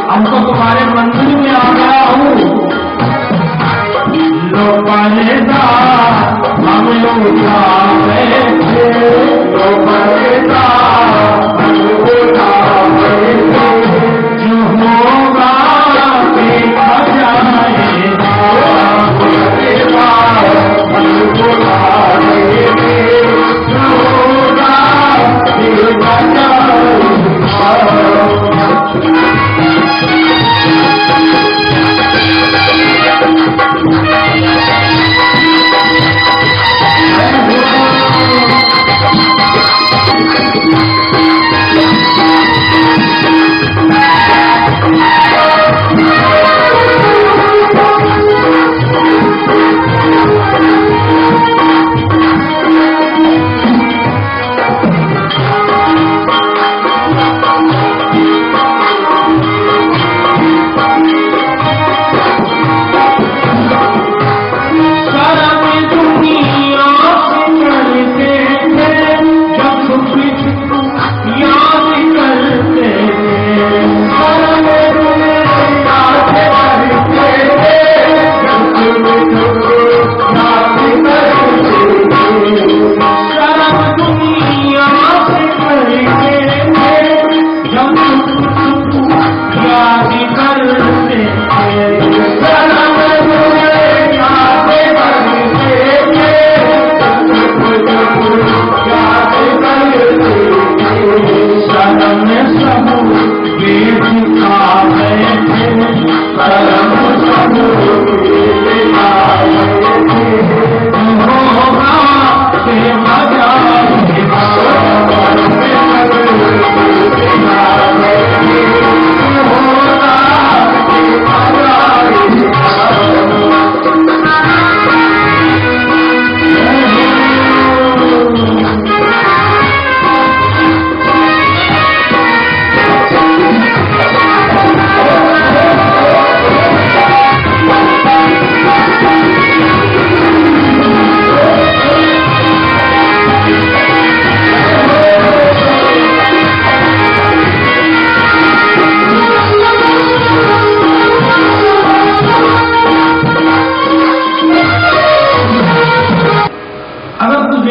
हमको तुम्हारे मंदिर में आ गया हूँ, लो परेदा हम उठा बैठे, लो परेदा हम उठा बैठे, जो होगा देखा जाएगा, परेदा हम उठा बैठे, जो होगा देखा जाएगा।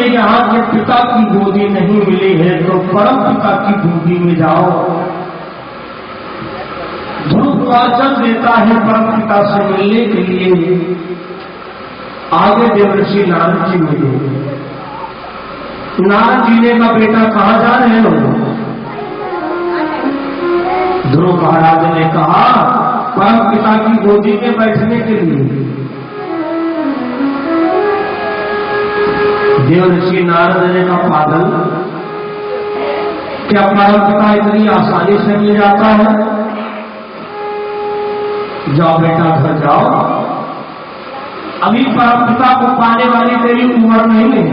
यहाँ के पिता की गोदी नहीं मिली है तो परम पिता की गोदी में जाओ। ध्रुव वचन देता है परम पिता से मिलने के लिए। आगे देवर्षि नारद जी मिले। नारद जी ने का बेटा कहाँ जा रहे हो? ध्रुव महाराज ने कहा परम पिता की गोदी में बैठने के लिए। देवर्षि नारद ने कहा पागल, क्या परम पिता इतनी आसानी से मिल जाता है? जाओ बेटा घर जाओ, अभी परम पिता को पाने वाली तेरी उम्र नहीं है।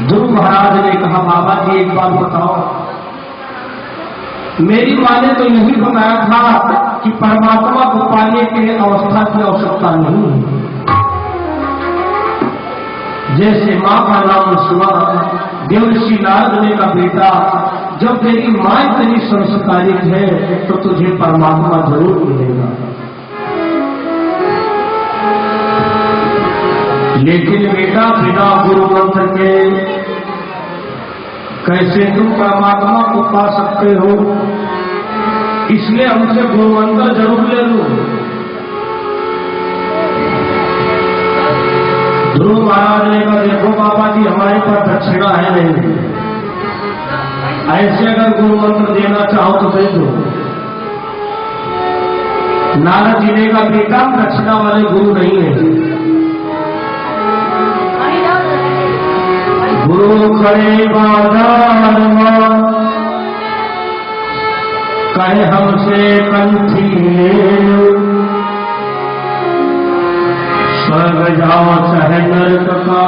ध्रुव महाराज ने कहा बाबा जी एक बात बताओ, मेरी मां ने तो यही बताया था कि परमात्मा को पाने के लिए अवस्था की आवश्यकता नहीं है। जैसे मां का नाम सुना, देवर्षि नारद ने का बेटा जब तेरी मां इतनी संस्कारित है तो तुझे परमात्मा जरूर मिलेगा। लेकिन बेटा बिना गुरु मंत्र के कैसे तुम परमात्मा को पा सकते हो? इसलिए हमसे गुरु मंत्र जरूर ले लो। ध्रुव महाराज ने कहा देखो बाबा जी हमारे पास दक्षिणा है नहीं, ऐसे अगर गुरु मंत्र देना चाहो तो दे दो। नारद जी ने कहा बेटा दक्षिणा वाले गुरु नहीं है, गुरु करे बाजार में कहे हमसे कंठी स्वर्ग जाओ चाहे नरक का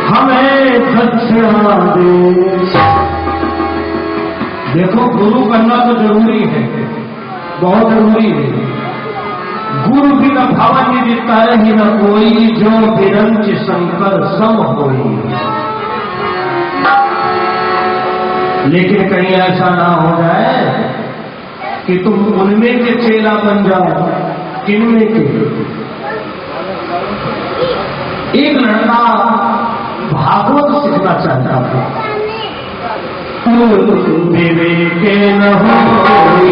हमें दक्षिणा दे। देखो गुरु करना तो जरूरी है, बहुत जरूरी है। गुरु भी न भावन दिखता ही न कोई जो विरंच शंकर सम होई। लेकिन कहीं ऐसा ना हो जाए कि तुम उनमें के चेला बन जाओ। किनमें के? एक लड़का भागवत सीखना चाहता था। विवेक न होई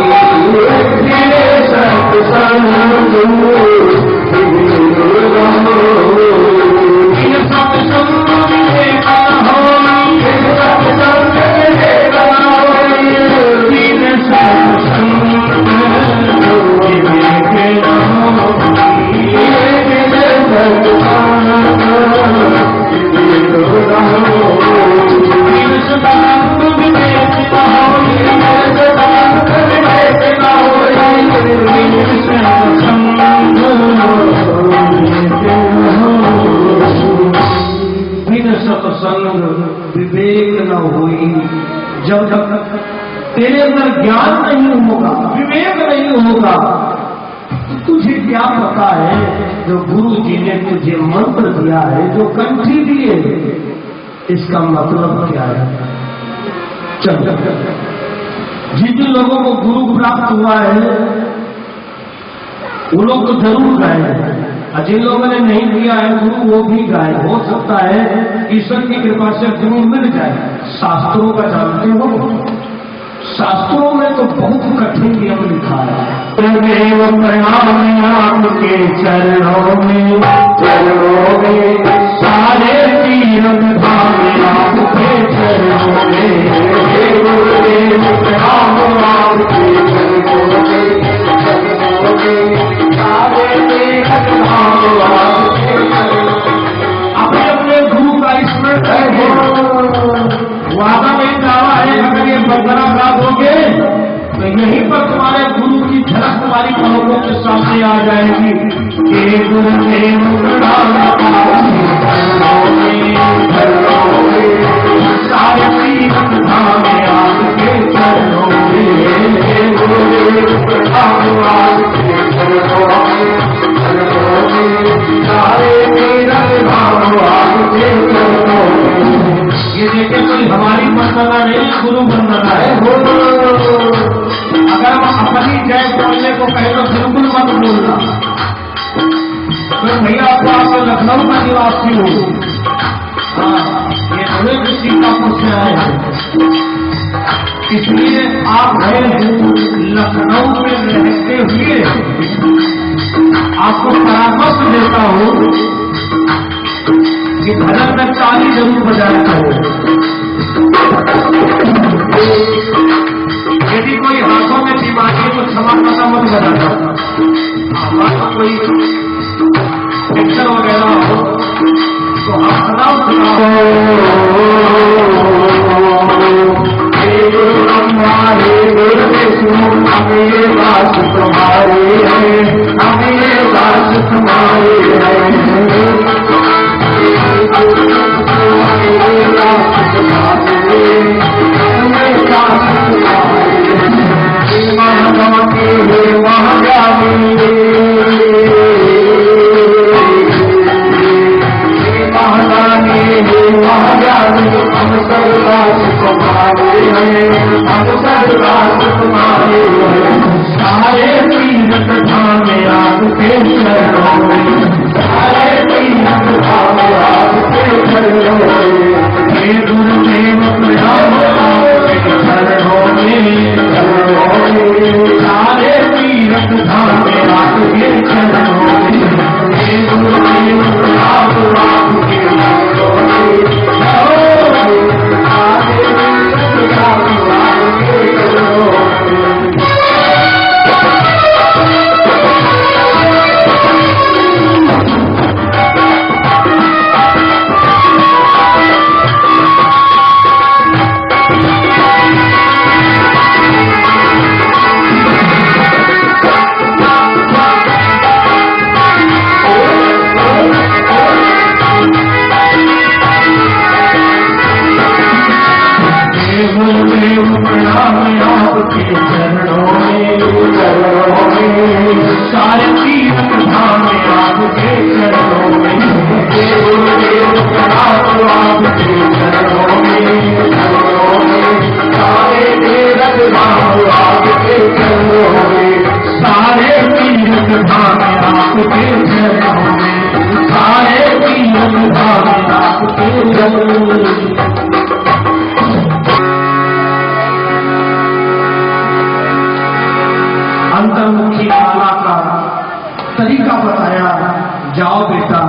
विवेक न होई। जब तक तेरे अंदर ज्ञान नहीं होगा, विवेक नहीं होगा, तो तुझे क्या पता है जो गुरु जी ने तुझे मंत्र दिया है, जो कंठी दिए, इसका मतलब क्या है। चल जिन जिन लोगों को गुरु प्राप्त हुआ है वो लोग तो जरूर गाए, और जिन लोगों ने नहीं किया है गुरु वो भी गाए। हो सकता है ईश्वर की कृपा से गुरु मिल जाए। शास्त्रों का जानते हो, शास्त्रों में तो बहुत कठिन नियम लिखा है। प्रणाम आपके चरणों में सारे तीरथ धामे आपके चरणों में। प्रणाम आपके चरणों में सारे तीरथ धाम आपके। अपने अपने गुरु का स्मरण करेंगे। वादा में दावा है अगर ये बंदरा प्राप्त होगे तो यहीं पर तुम्हारे गुरु की झलक तुम्हारी पलकों के सामने आ जाएगी। सारे तीरथ धामे आपके चरणों में। सारे तीरथ धाम आपके चरणों में। ये देखे कोई हमारी वंदना नहीं, गुरु वंदना है। अगर हम अपनी जय बोलने को कहे तो बिल्कुल मत बोलना। तो भैया आपको आपके लखनऊ का निवासी हो, ये हमें भी सीतापुर से आए हैं, इसलिए आप गए लखनऊ में रहते हुए आपको परामर्श देता हूं कि भजन में ताली जरूर बजाया करो। यदि कोई हाथों में बीमारी है तो क्षमा करना मत बजाना। हमारा कोई इंफेक्शन वगैरह हो तो हम सुनाओ हमारे दास तुम्हारे हैं, हमें दास तुम्हारे हैं। महारानी अंतर्मुखी माला का तरीका बताया, जाओ बेटा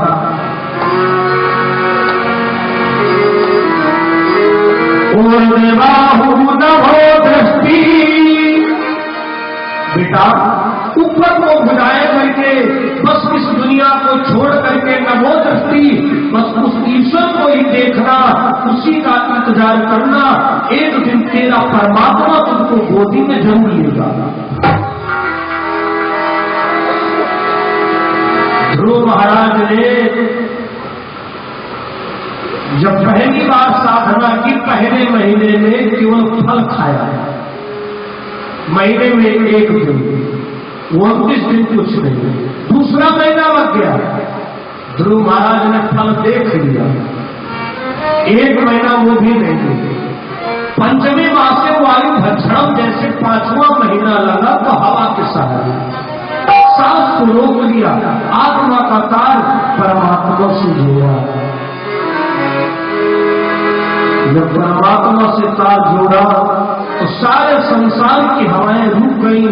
न हो दृष्टि, बेटा ऊपर को बुझाए करके बस इस दुनिया को छोड़ करके नमो दृष्टि, बस उस ईश्वर को ही देखना, उसी का इंतजार करना। एक दिन तेरा परमात्मा तुमको गोदी में जरूर लेगा। ध्रुव महाराज ने जब पहली बार साधना की, पहले महीने में केवल फल खाया, महीने में एक दिन, 29 दिन कुछ नहीं। दूसरा महीना लग गया, ध्रुव महाराज ने फल देख लिया, एक महीना वो भी नहीं। पंचमी मासे वायु भक्षण जैसे 5वां महीना लगा तो हवा के सहारे सांस को रोक लिया, आत्मा का तार परमात्मा से जोड़ा। जब परमात्मा से तार जोड़ा तो सारे संसार की हवाएं रुक गई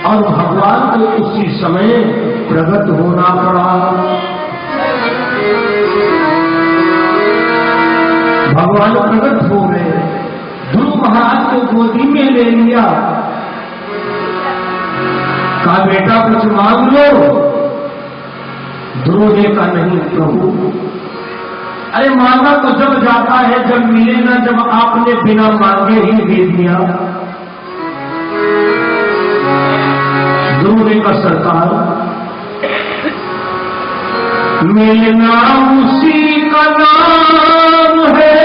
और भगवान को उसी समय प्रकट होना पड़ा। भगवान प्रकट हो गए, ध्रुव महाराज को गोदी में ले लिया, कहा बेटा कुछ मांग लो। ध्रुव ने कहा नहीं प्रभु, अरे मांगा तो जब जाता है, जब मिले ना, जब आपने बिना मांगे ही दे दिया। ध्रुव ने कहा सरकार मिलना उसी का नाम है,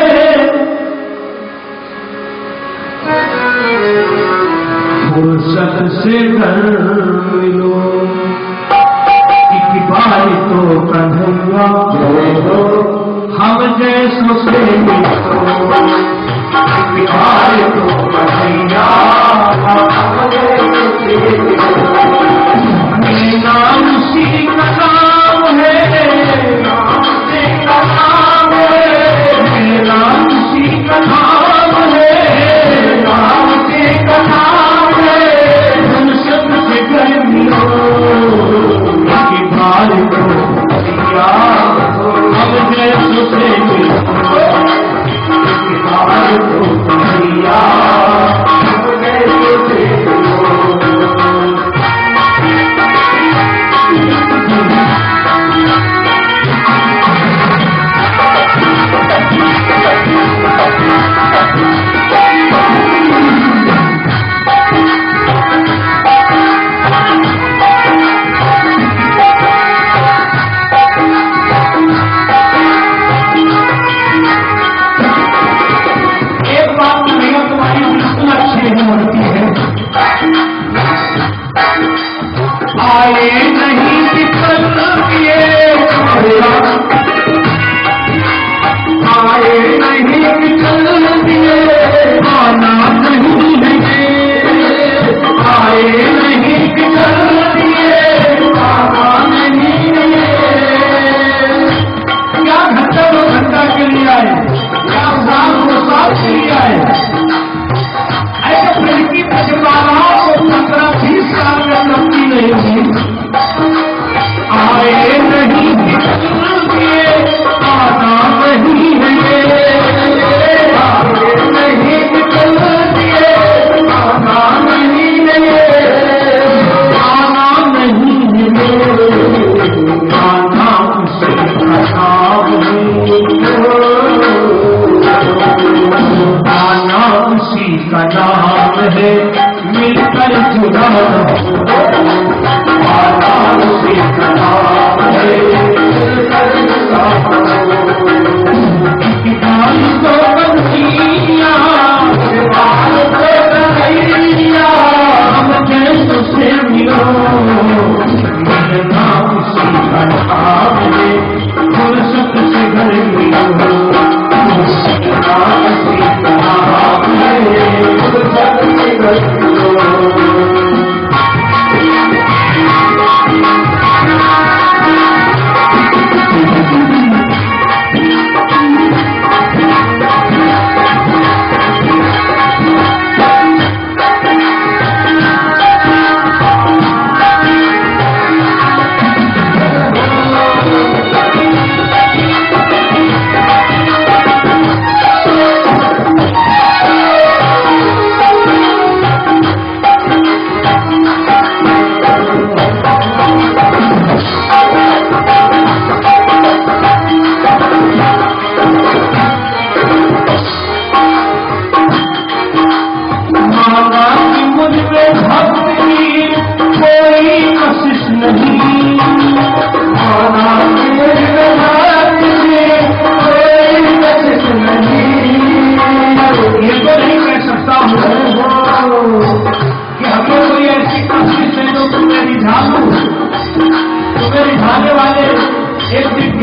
फुर्सत से घर मिलो, एक बार तो कन्हैया हम जैसो से मिलो, एक बार तो कन्हैया हम जैसो से मिलो। मेरा उसी का नाम है, मेरा उसी का नाम है,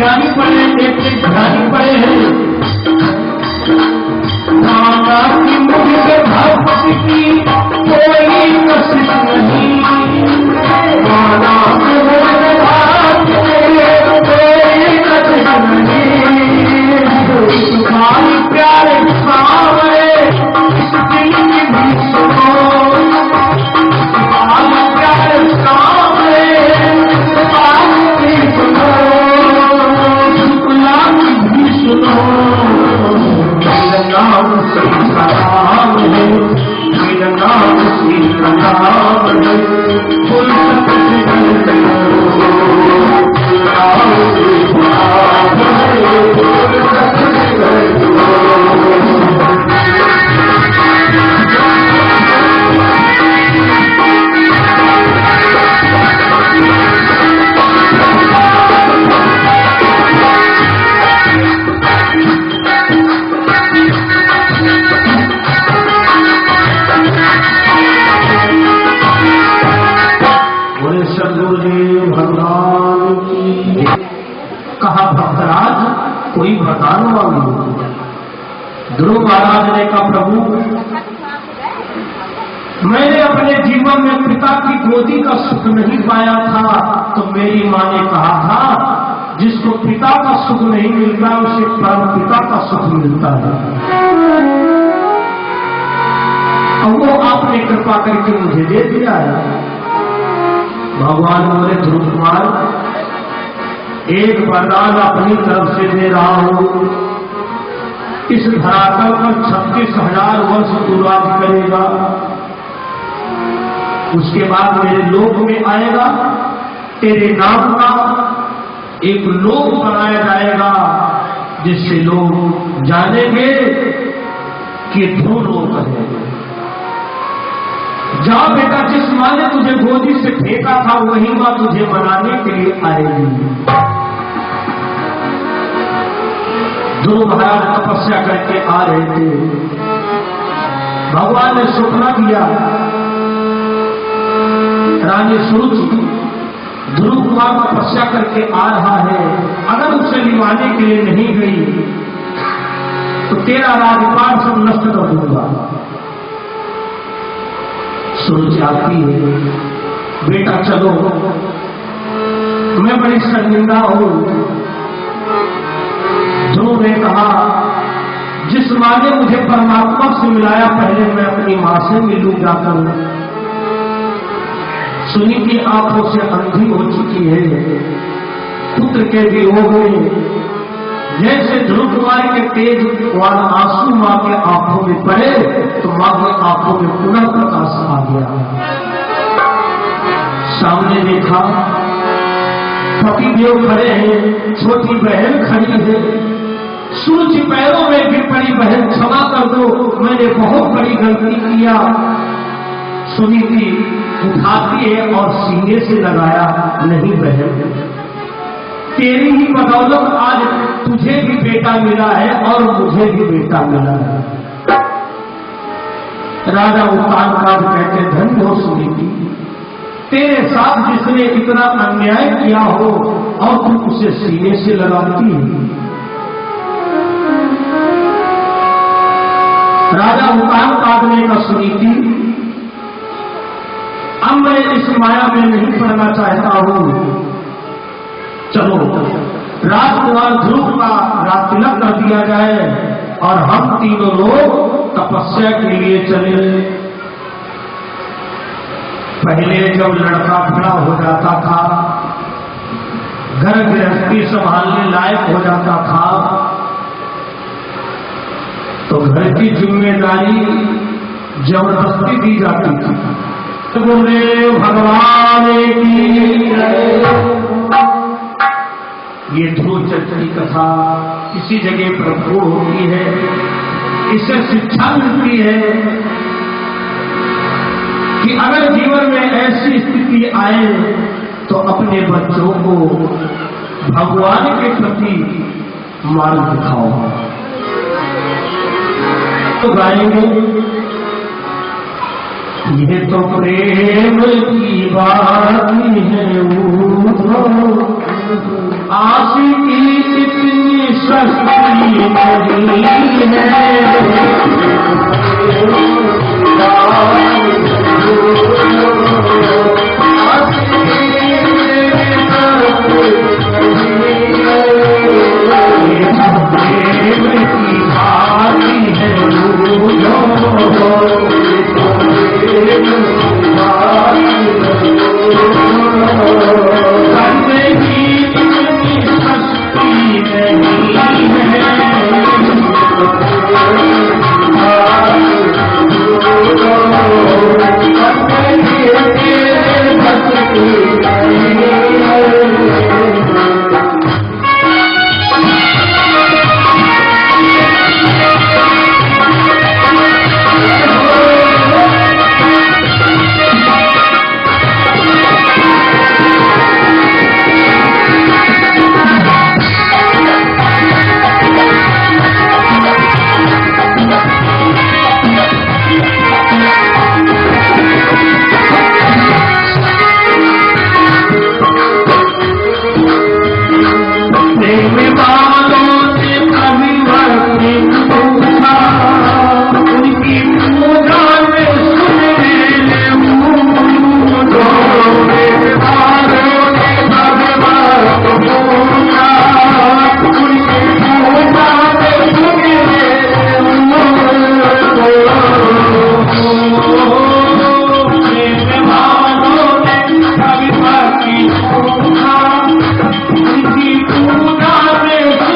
ज्ञानी पड़े, एक ध्यानी पड़े हैं। माना की मुझे भक्ति की कोई कशिश नहीं, माना की मुझे भक्ति कोई कशिश नहीं। तुम्हारी प्यारे सामने इस दिल की भी सुनो, तुम्हारी प्यारे सामने बात भी सुनो, शुक्ला की भी सुनो। मेरा नाम सीताराम है, मेरा नाम सीताराम है, फुल भगवान की। कहा भक्तराज कोई वरदान मांगो। ध्रुव महाराज ने कहा प्रभु मैंने अपने जीवन में पिता की गोदी का सुख नहीं पाया था, तो मेरी मां ने कहा था जिसको पिता का सुख नहीं मिलता उसे परम पिता का सुख मिलता है। अब वो आपने कृपा करके मुझे दे दिया है। भगवान बोले ध्रुव कुमार एक वरदान अपनी तरफ से दे रहा हूं, इस धरातल पर 36,000 वर्ष तू राज करेगा, उसके बाद मेरे लोक में आएगा, तेरे नाम का एक लोक बनाया जाएगा जिससे लोग जानेंगे कि ध्रुव लोक है। जा बेटा जिस मां ने तुझे गोदी से फेंका था वही मां तुझे मनाने के लिए आएगी। ध्रुव महाराज तपस्या करके आ रहे थे, भगवान ने सुपना दिया रानी सुरुचि ध्रुव कुमार तपस्या करके आ रहा है, अगर उसे निभाने के लिए नहीं गई तो तेरा राजपाट सब नष्ट कर दूंगा। सुरुचि आती है बेटा चलो, मैं बड़ी शर्मिंदा हूं। ध्रुव ने कहा जिस मां ने मुझे परमात्मा से मिलाया पहले मैं अपनी मां से मिलूं जाकर। सुनी की आंखों से अंधी हो चुकी है, पुत्र के वियोग में जैसे ध्रुव कुमार के तेज वाला आंसू मां के आंखों में पड़े तो मां की आंखों में पुनः प्रकाश आ गया। सामने देखा पतिदेव खड़े हैं, छोटी बहन खड़ी है। सूरज पैरों में गिर पड़ी, बहन क्षमा कर दो मैंने बहुत बड़ी गलती किया। सुनीति उठाती है और सीने से लगाया, नहीं बहन तेरी ही बदौलत आज तुझे भी बेटा मिला है और मुझे भी बेटा मिला है। राजा उत्तानपाद कहते धन्य हो सुनीति, तेरे साथ जिसने इतना अन्याय किया हो और तुम उसे सीने से लगाती है। राजा उत्तानपाद ने कहा सुनीति अब मैं इस माया में नहीं पड़ना चाहता हूं, चलो राजकुमार ध्रुव का राजतिलक कर दिया जाए और हम तीनों लोग तपस्या के लिए चले। पहले जब लड़का बड़ा हो जाता था, घर गृहस्थी संभालने लायक हो जाता था, तो घर की जिम्मेदारी जबरदस्ती दी जाती थी। गुरुदेव भगवान की ये ध्रुव चरित्र की कथा किसी जगह प्रभुर होती है, इससे शिक्षा मिलती है कि अगर जीवन में ऐसी स्थिति आए तो अपने बच्चों को भगवान के प्रति मार्ग दिखाओ। तो गाएंगे ये तो प्रेम की बात है आशिकी उनकी पूजा में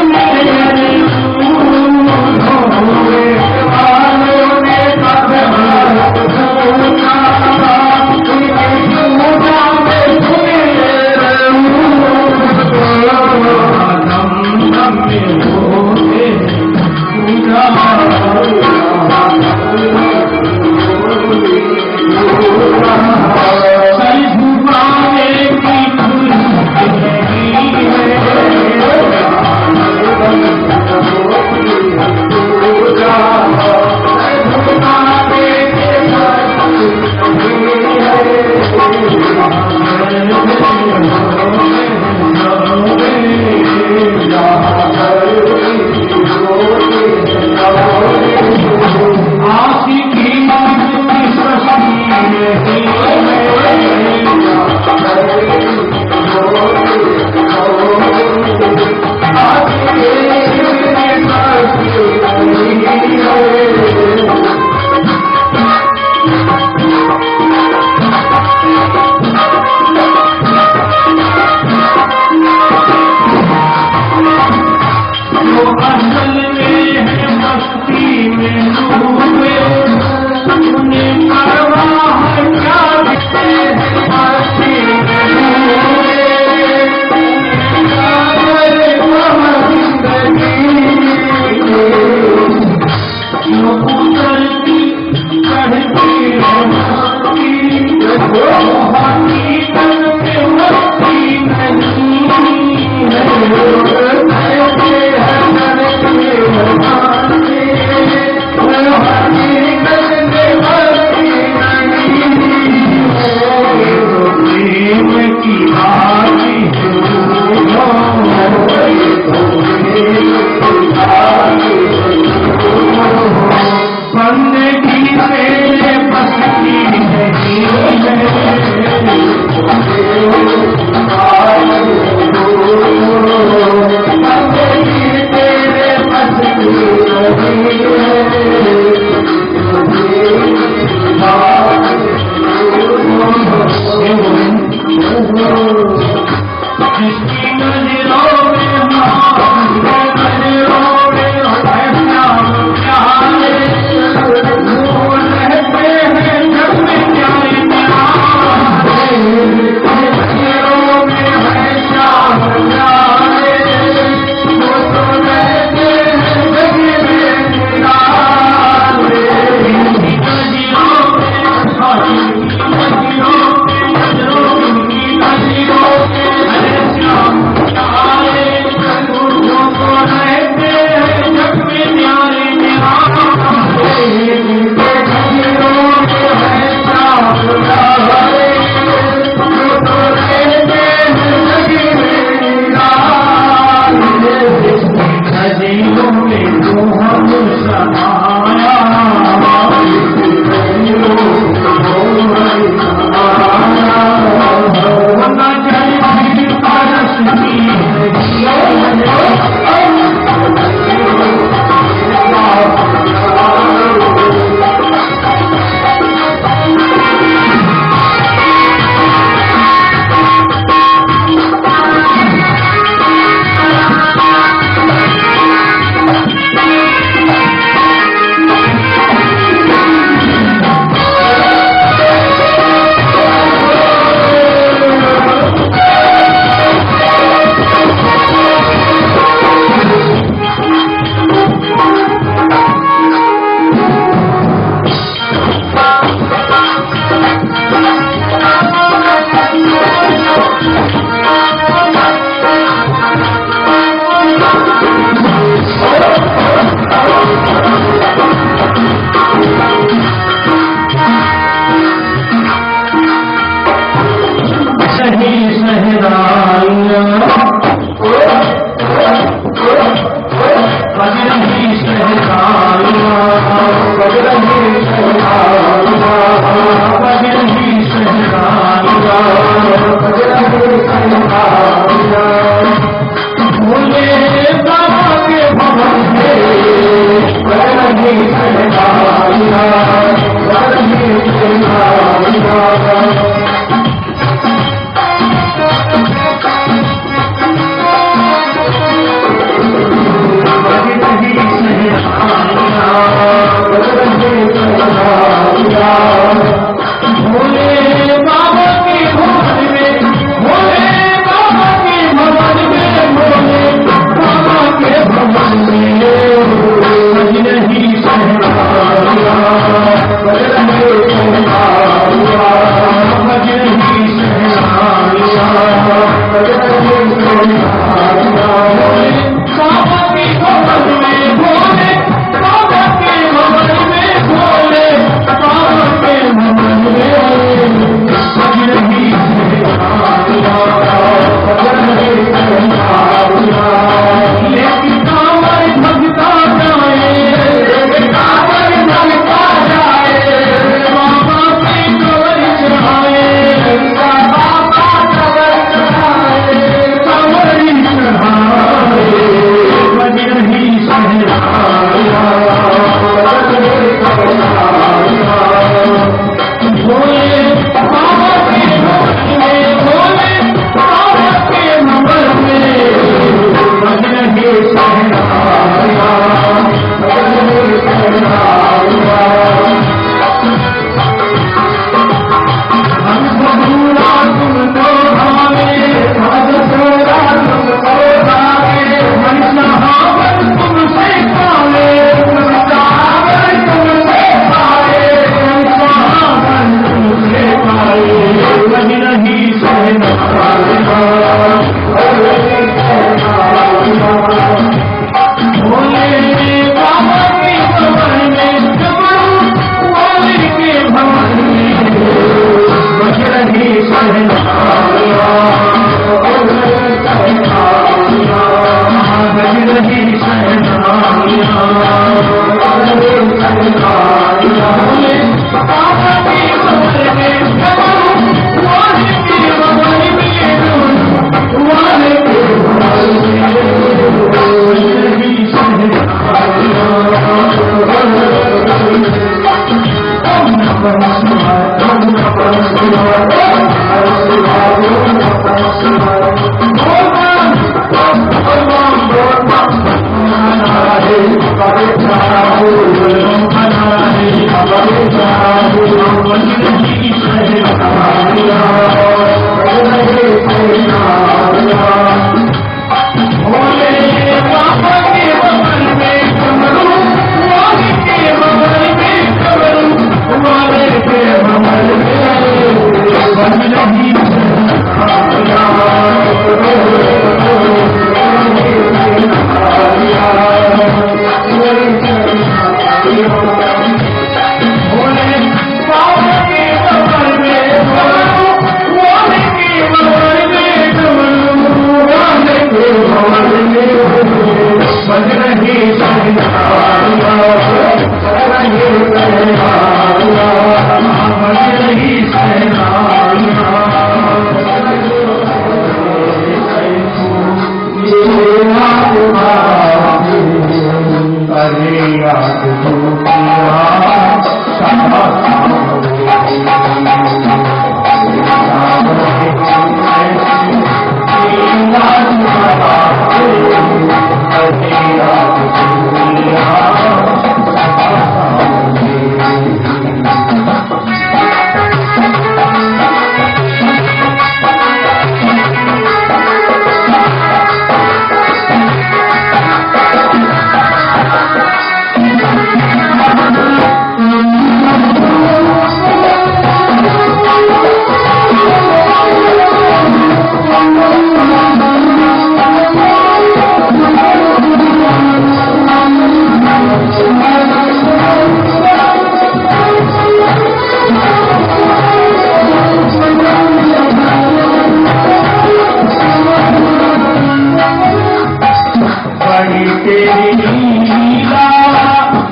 बड़ी तेरी लीला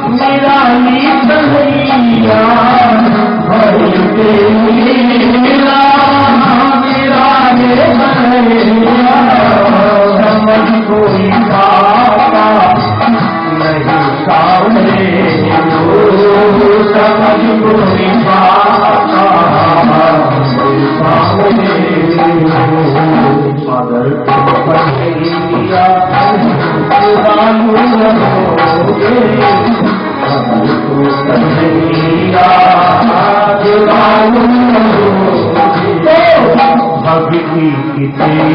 निराली कन्हैया, बड़ी तेरी लीला निराली कन्हैया, समझ कोई पाता नहीं सामने, समझ कोई पाता नहीं सामने, अगर कन्हैया कन्हैया भक्ति की तेरी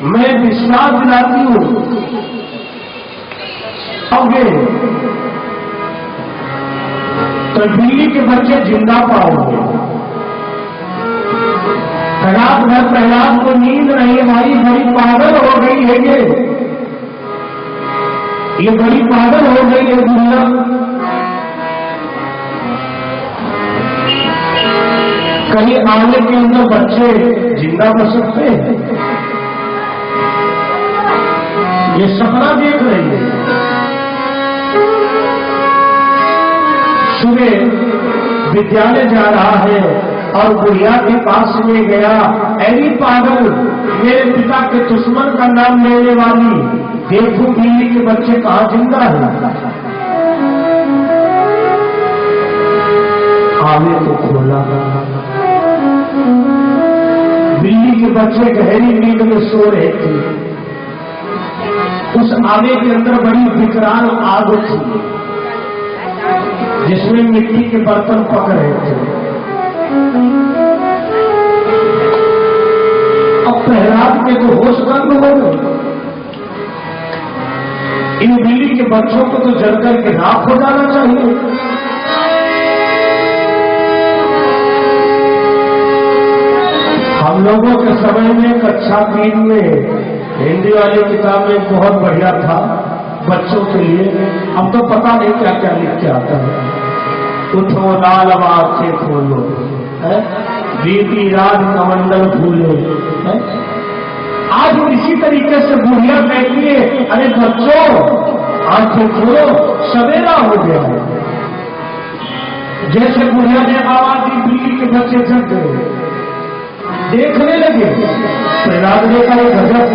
मैं विश्वास दिलाती हूं आओगे तो दिल्ली के बच्चे जिंदा पाओगे। प्रहलाद को नींद नहीं भाई, बड़ी पागल हो गई है ये बड़ी पागल हो गई है दुनिया। कहीं आने के अंदर बच्चे जिंदा बच सकते हैं? ये सपना देख रही है। सुबह विद्यालय जा रहा है और बुढ़िया के पास में गया, ऐसी पागल, मेरे पिता के दुश्मन का नाम लेने वाली, देखो बिल्ली के बच्चे कहाँ जिंदा है। आवे को खोला, बिल्ली के बच्चे गहरी नींद में सो रहे थे। उस आवे के अंदर बड़ी विकराल आग थी जिसमें मिट्टी के बर्तन पक रहे थे। अब प्रहलाद के तो होश बंद हो गए। इन बिल्ली के बच्चों को तो जलकर के राख हो जाना चाहिए। हम लोगों के समय में कक्षा 3 में हिंदी वाली किताब में बहुत बढ़िया था बच्चों के लिए। अब तो पता नहीं क्या क्या लिख के आता है। उठो लाल आंखें खोलो, बीती रात कमंडल फूले। आज इसी तरीके से बुढ़िया कहती है, अरे बच्चों आंखें खोलो, सवेरा हो गया है। जैसे बुढ़िया ने आवाज दी, बिल्ली के बच्चे जग गए, देखने लगे। प्रहलाद ने कहा, गजब,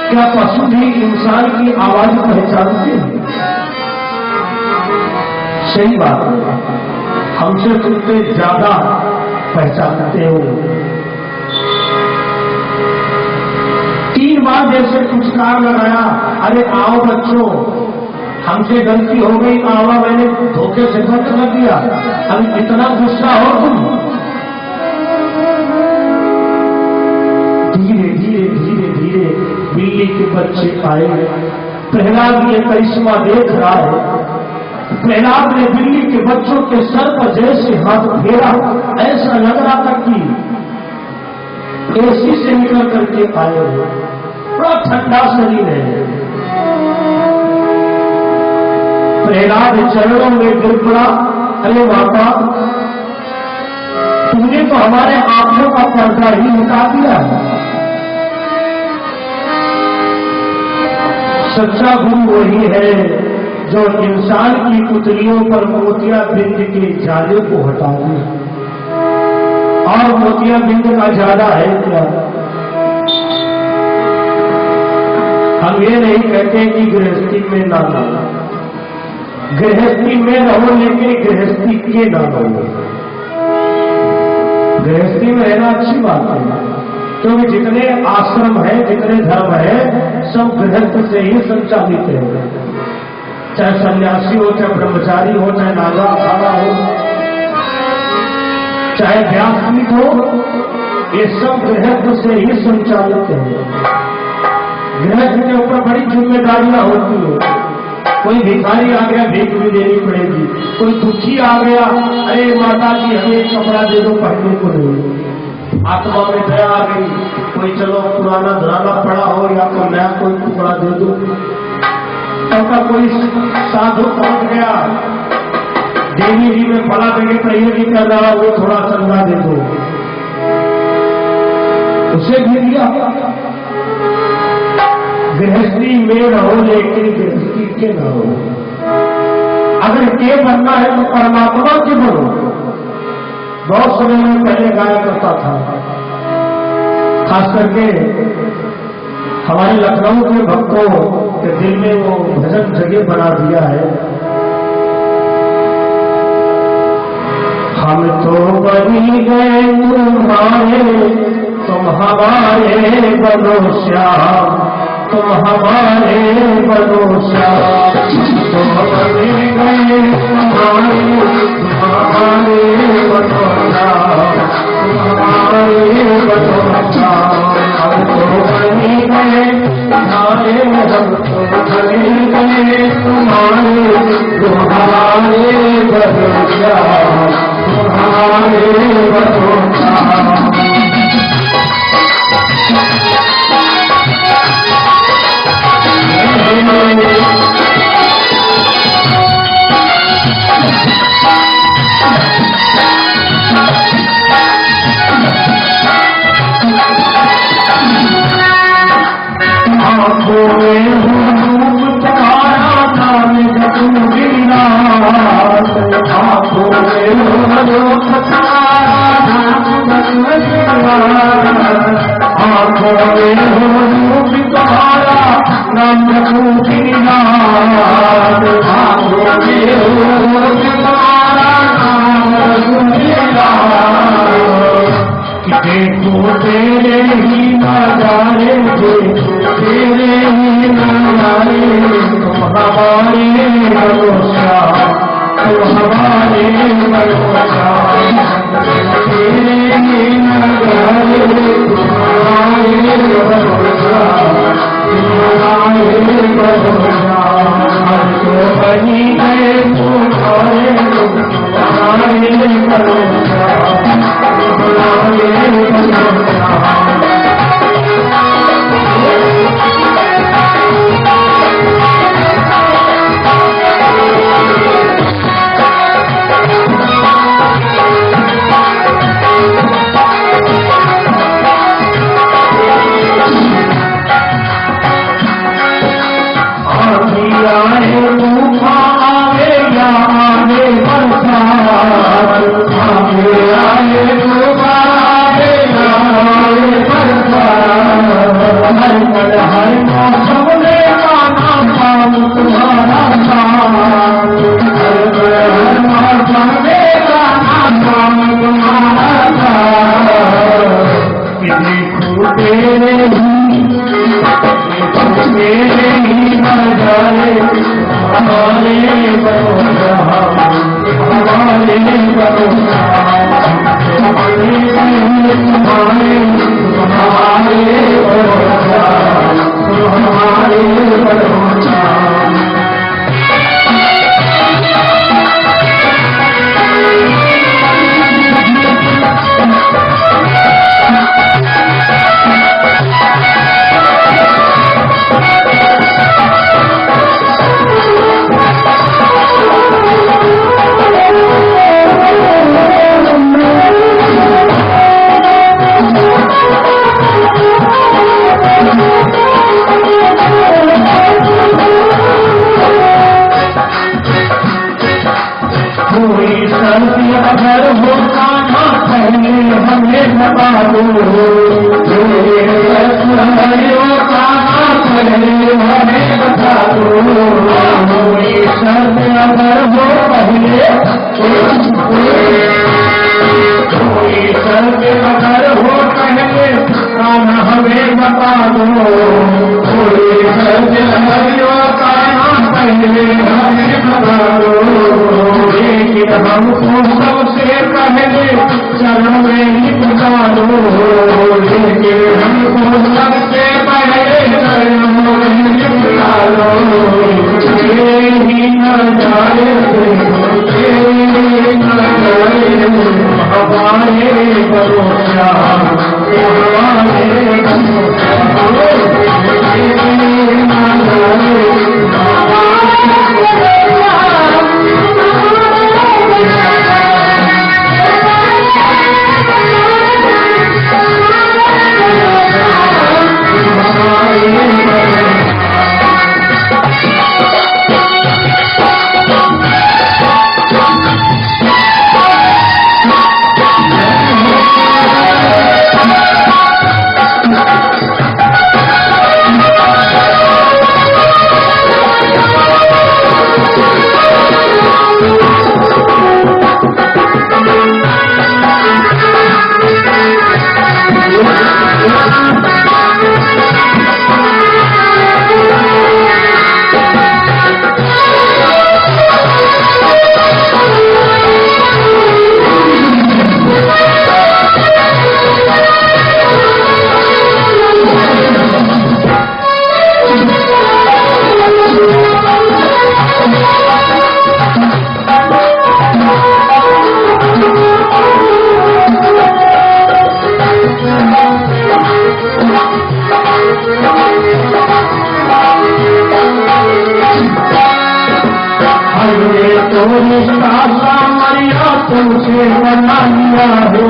क्या पशु भी इंसान की आवाज पहचानते हैं? सही बात है, हमसे तुमसे ज्यादा पहचानते हो। 3 बार जैसे पुरस्कार लगाया, अरे आओ बच्चों, हमसे गलती हो गई, आवा मैंने धोखे से खर्च कर दिया, अब इतना गुस्सा हो तुम। धीरे धीरे धीरे धीरे बिल्ली के बच्चे आए। प्रहलाद ये करिश्मा देख रहा है। प्रहलाद ने बिल्ली के बच्चों के सर पर जैसे हाथ फेरा, ऐसा लग रहा था कि एसी से निकल करके आए। बड़ा ठंडा शरीर है। प्रहलाद चरणों में गिर पड़ा, अरे माता, तुमने तो हमारे आंखों का पर्दा ही हटा दिया है। सच्चा गुरु वही है जो इंसान की पुतलियों पर मोतिया बिंद के जाले को हटा दे। और मोतिया बिंद का जाला है क्या? हम ये नहीं कहते कि गृहस्थी में ना रहो, गृहस्थी में रहो लेकिन गृहस्थी के ना रहो। गृहस्थी में रहना अच्छी बात है, क्योंकि जितने आश्रम है, जितने धर्म है, सब गृहस्थ से ही संचालित है। चाहे सन्यासी हो, चाहे ब्रह्मचारी हो, चाहे नागा अखाड़ा हो, चाहे व्यासपीठ हो, ये सब गृहस्थ से ही संचालित है। गृहस्थ के ऊपर बड़ी जिम्मेदारियां होती है। कोई भिखारी आ गया, भीख भी देनी पड़ेगी। कोई दुखी आ गया, अरे माता जी हमें कपड़ा दे दो, पहनने को नहीं। आत्मा में दया आ गई, कोई चलो पुराना धराना पड़ा हो या कोई नया कोई टुकड़ा दे दो। का कोई साधु पहुंच गया, देवी जी में फला जगह प्रेयर नहीं कर रहा, वो थोड़ा चंदा दे दो, उसे भी दिया। गृहस्थी में रहो लेकिन गृहस्थी के न हो। अगर के बनना है तो परमात्मा के बनो। बहुत समय में पहले गाया करता था, खास करके हमारे लखनऊ के भक्तों के दिल में वो भजन जगह बना दिया है। हम तो बनी गए तुम्हारे, तुम हमारे बनो श्याम, तुम हमारे बनो श्याम। तुम बनी गए तुम्हारे, तुम हमारे बनो श्याम, तुम हमारे बनो श्याम। हम तो बनी गए तुम्हारे, हम तो बनी गए तुम्हारे, तुम हमारे बनो श्याम, तुम हमारे बनो श्याम। आंखों में हो रूप तुम्हारा नाम रखूंगी याद, आंखों में हो रूप तुम्हारा नाम रखूंगी याद। देखो तेरे ही नजारे, तेरे ही नजारे, तुम हमारे भरोसा, तुम हमारे भरोसा, तेरे ही नजारे, तुम हमारे भरोसा, तुम हमारे भरोसा। हम तो बनी गए तुम्हारे, तुम्हारे भरोसा, तुम्हारे भरोसा। तुझे बना लिया है,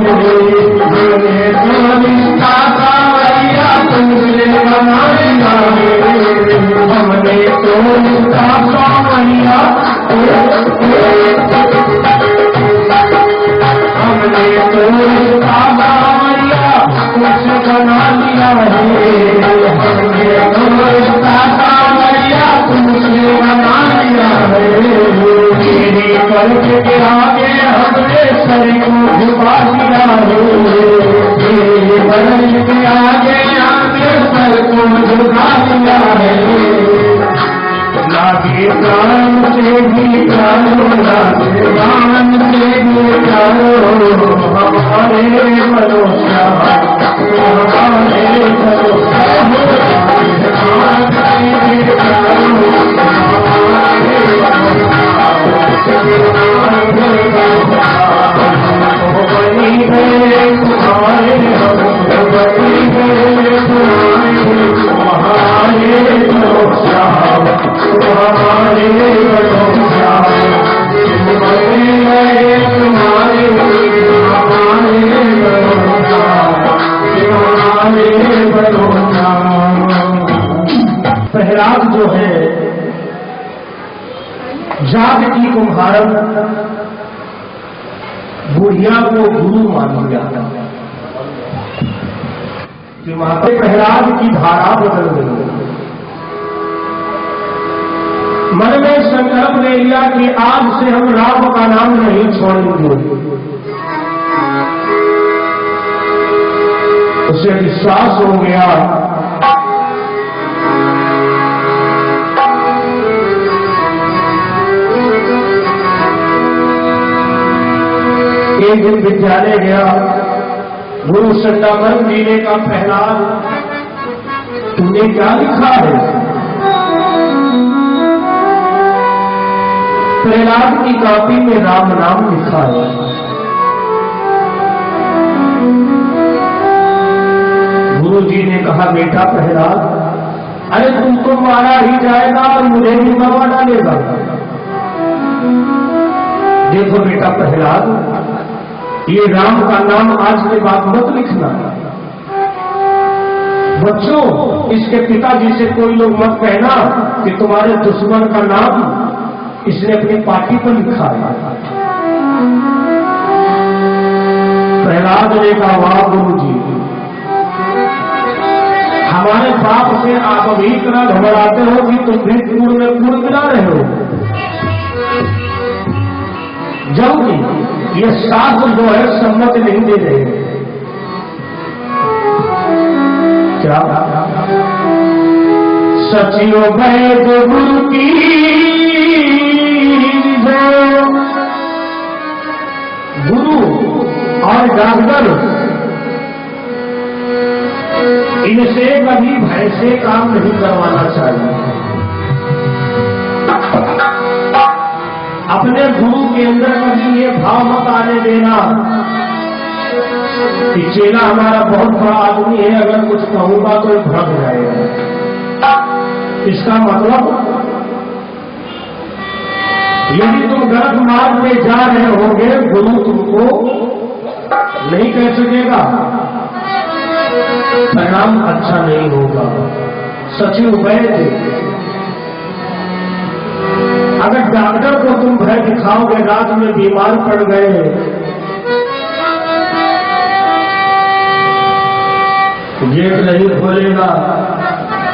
मैंने तो रिश्ता सावरिया तुझे बना लिया है, हमने तो रिश्ता सावरिया तुमसे बना लिया है, तेरे कर्ज के आगे हमने सर को झुका दिया है, तेरे कर्ज के आगे हमने सर को झुका दिया है। लागे प्राण से भी प्यारो, लागे प्राण से भी प्यारो, हमारे भरोसा हमारे भरोसा प्रहलाद जो है जाग की कुम्हारन बुढ़िया को गुरु मान लिया कि वहां पे प्रहलाद की धारा बदल गई। मन में संकल्प ले लिया कि आज से हम राम का नाम नहीं छोड़ेंगे। उसे विश्वास हो गया एक दिन विद्यालय गया, गुरु संडामन जीने का प्रहलाद तुमने क्या लिखा है? प्रहलाद की कॉपी में राम नाम लिखा है। गुरु जी ने कहा बेटा प्रहलाद, अरे तुमको मारा ही जाएगा और मुझे भी मारा डालेगा। देखो बेटा प्रहलाद, ये राम का नाम आज के बाद मत लिखना। बच्चों, इसके पिताजी से कोई लोग मत कहना कि तुम्हारे दुश्मन का नाम इसने अपनी पार्टी पर लिखा है। प्रहलाद ने कहा वाह गुरु जी, हमारे बाप से आप अभी इतना घबराते हो कि तुम भी कूड़ में कूड़ मिला रहे हो। जबकि ये शास्त्र जो है सम्मत नहीं दे रहे। क्या सचिव वैद गुरु की गुरु और डॉक्टर इनसे कभी भय से काम नहीं करवाना चाहिए। अपने गुरु के अंदर कभी ये भाव मत आने देना कि चेला हमारा बहुत बड़ा आदमी है, अगर कुछ कहूंगा तो भड़क जाएगा। इसका मतलब यदि तुम गलत मार्ग में जा रहे होगे, गुरु तुमको नहीं कह सकेगा, परिणाम अच्छा नहीं होगा। सचिव वैद्य, अगर डॉक्टर को तुम भय दिखाओगे, रात में बीमार पड़ गए, गेट नहीं खोलेगा,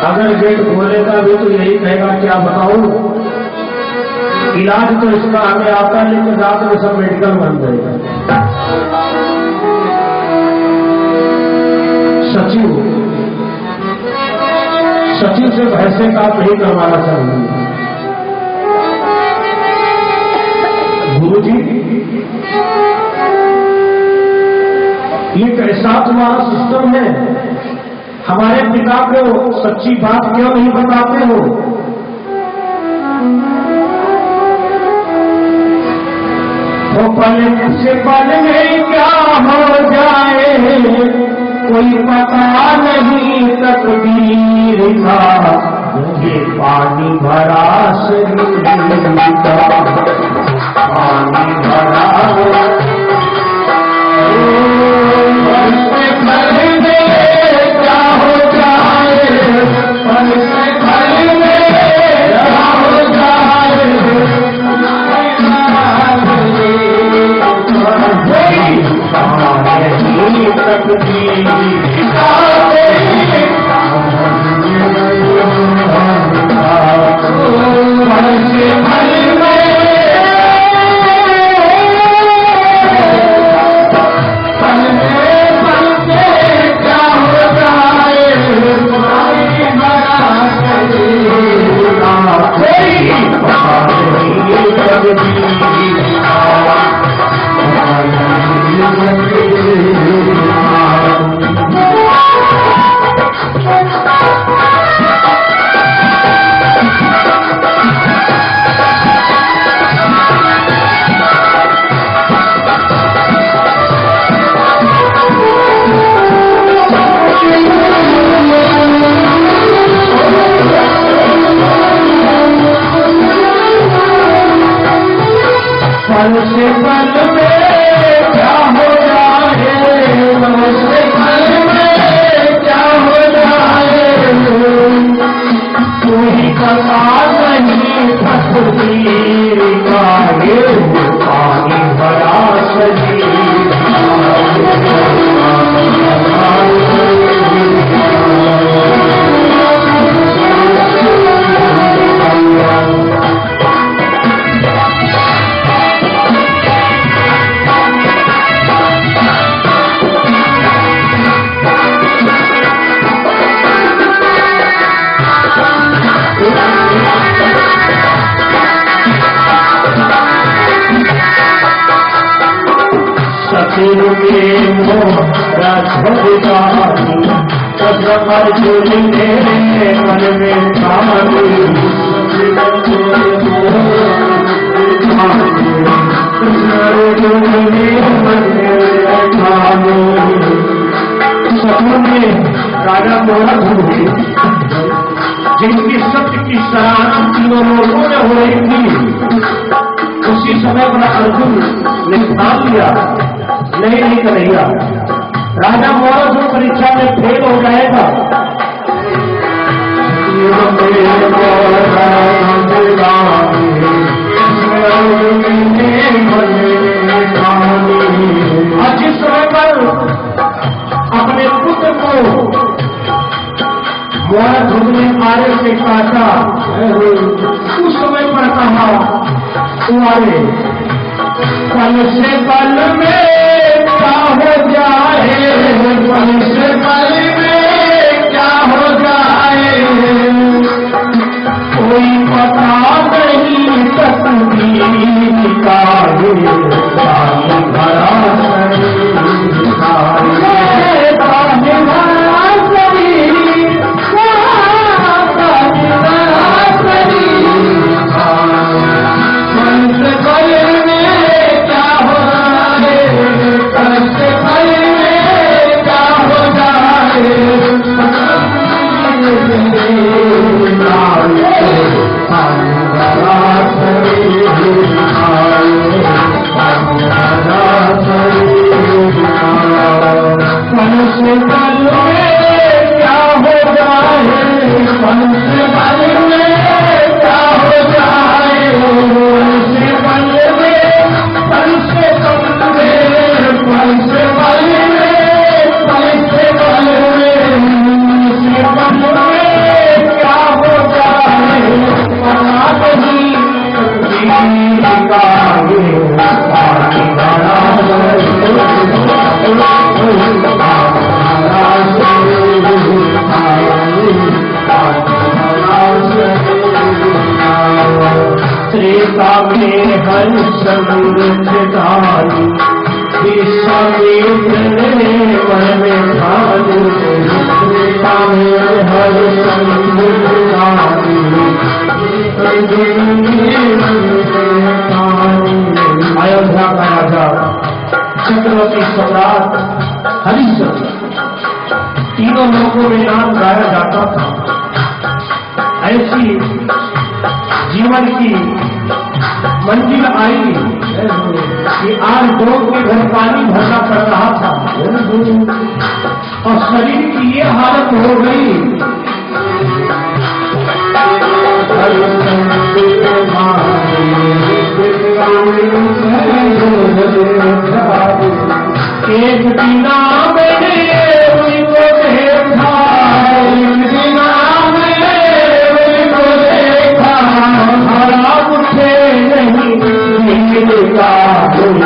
अगर गेट खोलेगा भी तो यही कहेगा क्या बताऊं, इलाज तो इसका हमें आता है, लेकिन रात में सब मेडिकल बन जाएगा। सचिव से भय से काम नहीं करवाना चाहिए। गुरु जी, ये कैसा तुम्हारा सिस्टम है? हमारे पिता को सच्ची बात क्यों नहीं बताते हो? तो पल से पल में क्या हो जाए कोई पता नहीं तकदीर का, ये पानी भरा शरीर का, पानी भरा पल से पल में क्या हो जाए, पल से पल में क्या हो जाए, तकदीर पल से पल में क्या हो जाए, पल से पल में क्या हो जाए, तू ही बता नहीं तकदीर का ये पानी भरा शरीर। सतिर में मोरा झोंकानी सबर झूली मेरे मन में खानी, सपनों में राजा मोहरा घूमे जिनकी सत्य की सराहना तीनों लोगों ने हो रही थी। उसी समय पर अर्जुन ने ठान लिया नहीं कन्हैया, राजा मोहरा जो परीक्षा में फेल हो जाएगा, और जिस समय पर अपने पुत्र को मोहरा ध्रुव ने आरे से काटा, उस समय पर कहा तुम्हारे पल से पल में क्या हो जाए, पल से पल में क्या हो जाए, कोई पता नहीं तकदीर का ये पानी भरा शरीर, पानी भरा शरीर, पानी भरा शरीर, पल से पल में क्या हो जाए, पल से पल में क्या हो जाए, पानी भरा शरीर, पानी भरा शरीर, पल से पल में क्या हो जाए, पल से पल में क्या हो जाए, पल से पल में, पल से पल में, पल से पल में, पल से पल में क्या हो जाए, पता नहीं तकदीर का ये पानी भरा शरीर, त्रेता में हर समृद्धारी, दिशा में मन में ढालू, त्रेता में हर समृद्धारी, अयोध्या का राजा चक्रवर्ती सम्राट हरिश्चंद्र, तीनों लोगों में नाम गाया जाता था। ऐसी जीवन की मंजिल आई कि आज लोग के घर पानी भरना पड़ रहा था और शरीर की ये हालत हो गई। एक बिना मैंने उनको देखा, एक बिना मैंने उनको देखा, हरा मुझे नहीं मिलेगा कोई